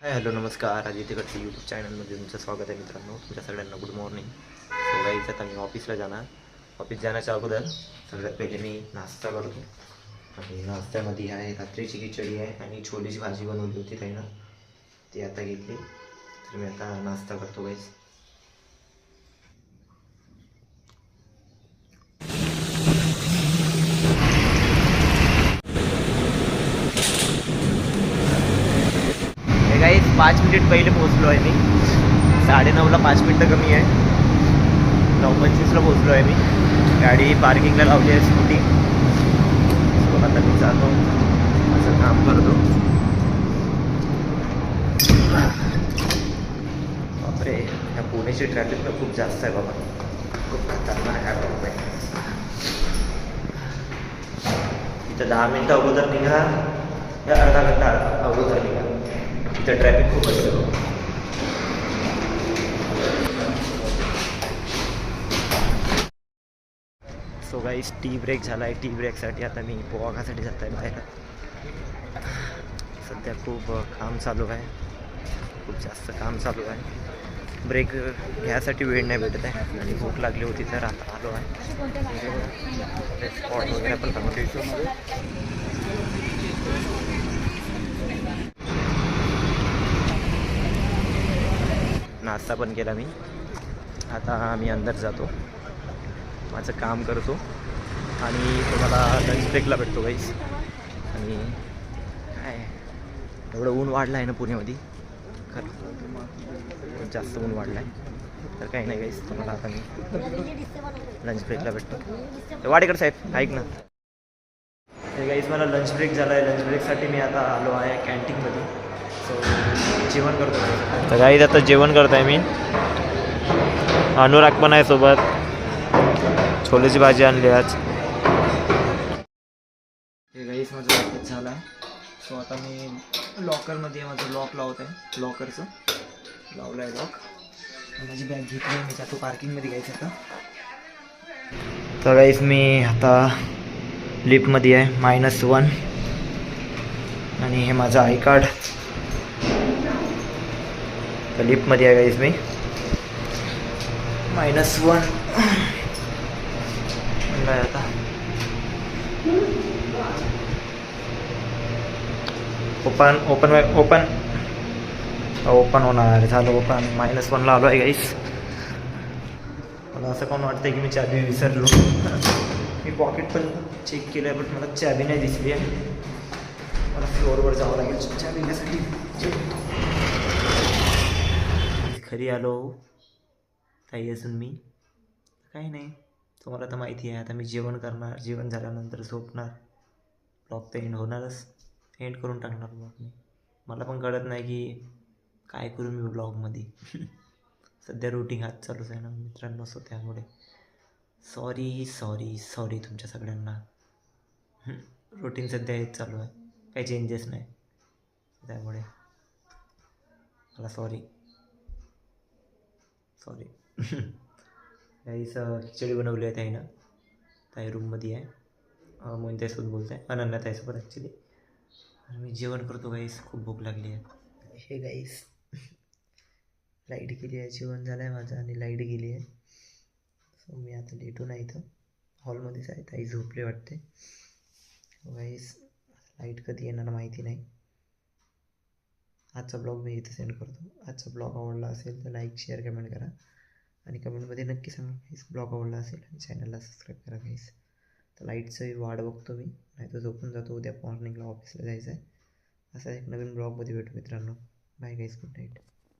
Hi hello नमस्कार. आदित्यकडचं YouTube चॅनलमध्ये तुमचं स्वागत आहे मित्रांनो. तुमच्या सगळ्यांना गुड मॉर्निंग. सो गाईज आता मी ऑफिसला जाणार. ऑफिस जाण्याच्या अगोदर सगळ्यात पहिले मी नाश्ता करतो. आणि नाश्त्यामध्ये आहे रात्रीची खिचडी आहे आणि छोलेची भाजी बनवली होती त्यानं, ती आता घेतली. तर मी आता नाश्ता करतो गाईज. गाईज 5 मिनिट पहिले पोहोचलो आहे मी. 9:30ला 5 मिनटं कमी आहे. 9:25ला पोहोचलो आहे मी. गाडी पार्किंगला लावली आहे स्कूटी. सो आता मी जातो, असं काम करतो. बापरे, ह्या पुण्याची ट्रॅफिक तर खूप जास्त आहे बाबा, खूप खतरनाक आहे बाबा. इथं 10 मिनटं अगोदर निघा या अर्धा घंटा अगोदर निघा, इथं ट्रॅफिक खूप असतं. सो गाईस टी ब्रेक झाला आहे. टी ब्रेकसाठी आता मी पोहा खासाठी जात आहे बाहेर. सध्या खूप काम चालू आहे, खूप जास्त काम चालू आहे. ब्रेक घ्यायसाठी वेळ नाही भेटत आहे आणि भूक लागली होती तर आता आलो आहे. स्पॉट वगैरे पण नाश्ता पण केला मी. आता मी अंदर जातो, माझं काम करतो आणि तुम्हाला लंच ब्रेकला भेटतो गाईस. आणि काय एवढं ऊन वाढलं आहे ना पुण्यामध्ये, खरं खूप जास्त ऊन वाढलं आहे. तर काही नाही गाईस, तुम्हाला आता मी लंच ब्रेकला भेटतो. वाडेकर साहेब ऐक ना. हे गाईस मला लंच ब्रेक झाला आहे. लंच ब्रेकसाठी मी आता आलो आहे कॅन्टीनमध्ये. सो जेवण करतो. तर गाईस आता जेवण करत आहे मी. अनुराग पण आहे सोबत. छोलेची भाजी आणली आज. हे गाईस माझं ऑफिस झालं आहे. सो आता मी लॉकरमध्ये माझं लॉक लावत आहे. लॉकरचं लावलं आहे लॉक. माझी बॅग घेतली, मी जातो पार्किंगमध्ये घ्यायचं आता. तर गाईस मी आता लिफ्टमध्ये आहे -1 आणि हे माझं आय कार्ड. तर लिफ्टमध्ये आहे गाईस मी -1 आता. ओपन ओपन ओपन ओपन होणार झालं. ओपन -1ला आलो आहे गाईस. मला असं कोण वाटतं की मी चाबी विसरलो. मी पॉकेट पण चेक केलं आहे, बट मला चाबी नाही दिसली आहे. मला फ्लोअरवर जावं लागेल चाबी घेण्यासाठी. घरी आलो काही असून मी काही नाही. तुम्हाला तर माहिती आहे. आता मी जेवण करणार, जेवण झाल्यानंतर झोपणार. ब्लॉग तर एंड होणारच, एंड करून टाकणार ब्लॉग मी. मला पण कळत नाही की काय करू मी ब्लॉगमध्ये. सध्या रुटीन हात चालूच आहे ना मित्रांनो, सो त्यामुळे सॉरी सॉरी सॉरी तुमच्या सगळ्यांना. रुटीन सध्या हेच चालू आहे, काही चेंजेस नाही, त्यामुळे मला सॉरी सॉरी. काहीच खिचडी बनवली आहे त्याईनं. ताई रूममध्ये आहे. मोहिताईसोबत बोलत आहे, अनन्या ताईसोबत ॲक्च्युली. आणि मी जेवण करतो गाईस, खूप भूक लागली आहे. हे गाईस लाईट गेली आहे. जेवण झालं आहे माझं आणि लाईट गेली आहे. सो मी आता लेटून आहे इथं हॉलमध्येच आहे. ताई झोपले वाटते. गाईस लाईट कधी येणार माहिती नाही. आजचा ब्लॉग मी इथं सेंड करतो. आजचा ब्लॉग आवडला असेल तर लाईक शेअर कमेंट करा आणि कमेंटमध्ये नक्की सांगा गाईस ब्लॉग आवडला असेल. आणि चॅनलला सबस्क्राईब करा गाईस. तर लाईटचं वाट बघतो मी, नाही तर झोपून जातो. उद्या मॉर्निंगला ऑफिसला जायचं आहे. असा एक नवीन ब्लॉगमध्ये भेटू मित्रांनो. बाय गाईस, गुड नाईट.